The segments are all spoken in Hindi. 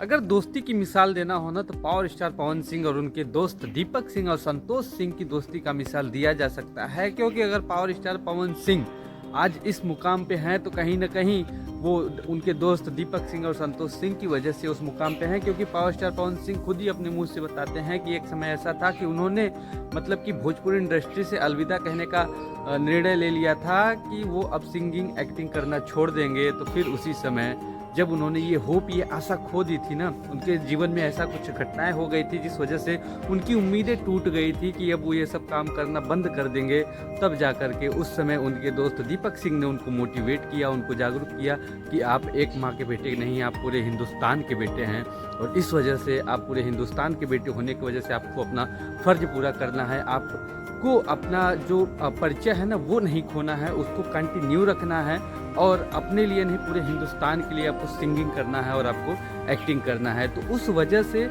अगर दोस्ती की मिसाल देना हो ना तो पावर स्टार पवन सिंह और उनके दोस्त दीपक सिंह और संतोष सिंह की दोस्ती का मिसाल दिया जा सकता है। क्योंकि अगर पावर स्टार पवन सिंह आज इस मुकाम पे हैं तो कहीं ना कहीं वो उनके दोस्त दीपक सिंह और संतोष सिंह की वजह से उस मुकाम पे हैं। क्योंकि पावर स्टार पवन सिंह खुद ही अपने मुंह से बताते हैं कि एक समय ऐसा था कि उन्होंने मतलब कि भोजपुरी इंडस्ट्री से अलविदा कहने का निर्णय ले लिया था कि वो अब सिंगिंग एक्टिंग करना छोड़ देंगे। तो फिर उसी समय जब उन्होंने ये होप ये आशा खो दी थी ना, उनके जीवन में ऐसा कुछ घटनाएं हो गई थी जिस वजह से उनकी उम्मीदें टूट गई थी कि अब वो ये सब काम करना बंद कर देंगे। तब जा कर के उस समय उनके दोस्त दीपक सिंह ने उनको मोटिवेट किया, उनको जागरूक किया कि आप एक माँ के बेटे नहीं, आप पूरे हिंदुस्तान के बेटे हैं और इस वजह से आप पूरे हिंदुस्तान के बेटे होने की वजह से आपको अपना फ़र्ज पूरा करना है। आपको अपना जो परिचय है ना वो नहीं खोना है, उसको कंटिन्यू रखना है और अपने लिए नहीं पूरे हिंदुस्तान के लिए आपको सिंगिंग करना है और आपको एक्टिंग करना है। तो उस वजह से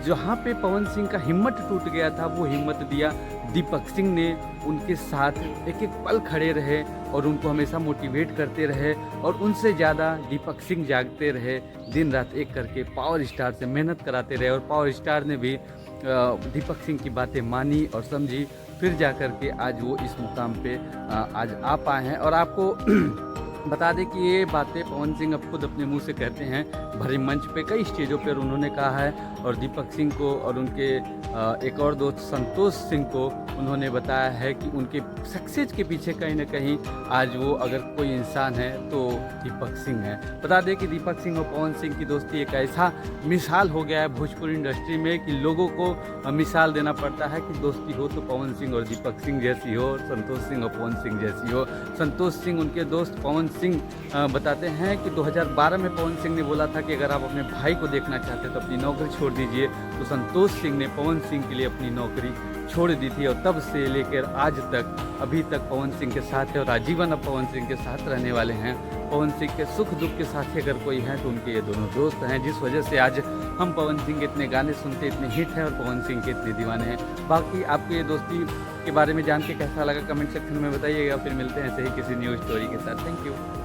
जहाँ पे पवन सिंह का हिम्मत टूट गया था वो हिम्मत दिया दीपक सिंह ने, उनके साथ एक एक पल खड़े रहे और उनको हमेशा मोटिवेट करते रहे और उनसे ज़्यादा दीपक सिंह जागते रहे, दिन रात एक करके पावर स्टार से मेहनत कराते रहे और पावर स्टार ने भी दीपक सिंह की बातें मानी और समझी। फिर जा कर के आज वो इस मुकाम पे आज आ पाए हैं। और आपको बता दें कि ये बातें पवन सिंह अब खुद अपने मुंह से कहते हैं, भरे मंच पे कई स्टेजों पर उन्होंने कहा है और दीपक सिंह को और उनके एक और दोस्त संतोष सिंह को उन्होंने बताया है कि उनके सक्सेस के पीछे कहीं ना कहीं आज वो अगर कोई इंसान है तो दीपक सिंह है। बता दें कि दीपक सिंह और पवन सिंह की दोस्ती एक ऐसा मिसाल हो गया है भोजपुरी इंडस्ट्री में कि लोगों को मिसाल देना पड़ता है कि दोस्ती हो तो पवन सिंह और दीपक सिंह जैसी हो, संतोष सिंह और पवन सिंह जैसी हो। संतोष सिंह उनके दोस्त पवन सिंह बताते हैं कि 2012 में पवन सिंह ने बोला था कि अगर आप अपने भाई को देखना चाहते हैं तो अपनी नौकरी छोड़ दीजिए। तो संतोष सिंह ने पवन सिंह के लिए अपनी नौकरी छोड़ दी थी और तब से लेकर आज तक अभी तक पवन सिंह के साथ है और आजीवन अब पवन सिंह के साथ रहने वाले हैं। पवन सिंह के सुख दुख के साथी अगर कोई है तो उनके ये दोनों दोस्त हैं, जिस वजह से आज हम पवन सिंह के इतने गाने सुनते, इतने हिट हैं और पवन सिंह के इतने दीवाने हैं। बाकी आपको ये दोस्ती के बारे में जान के कैसा लगा कमेंट सेक्शन में बताइएगा। फिर मिलते हैं ऐसे ही किसी न्यू स्टोरी के साथ। Thank you.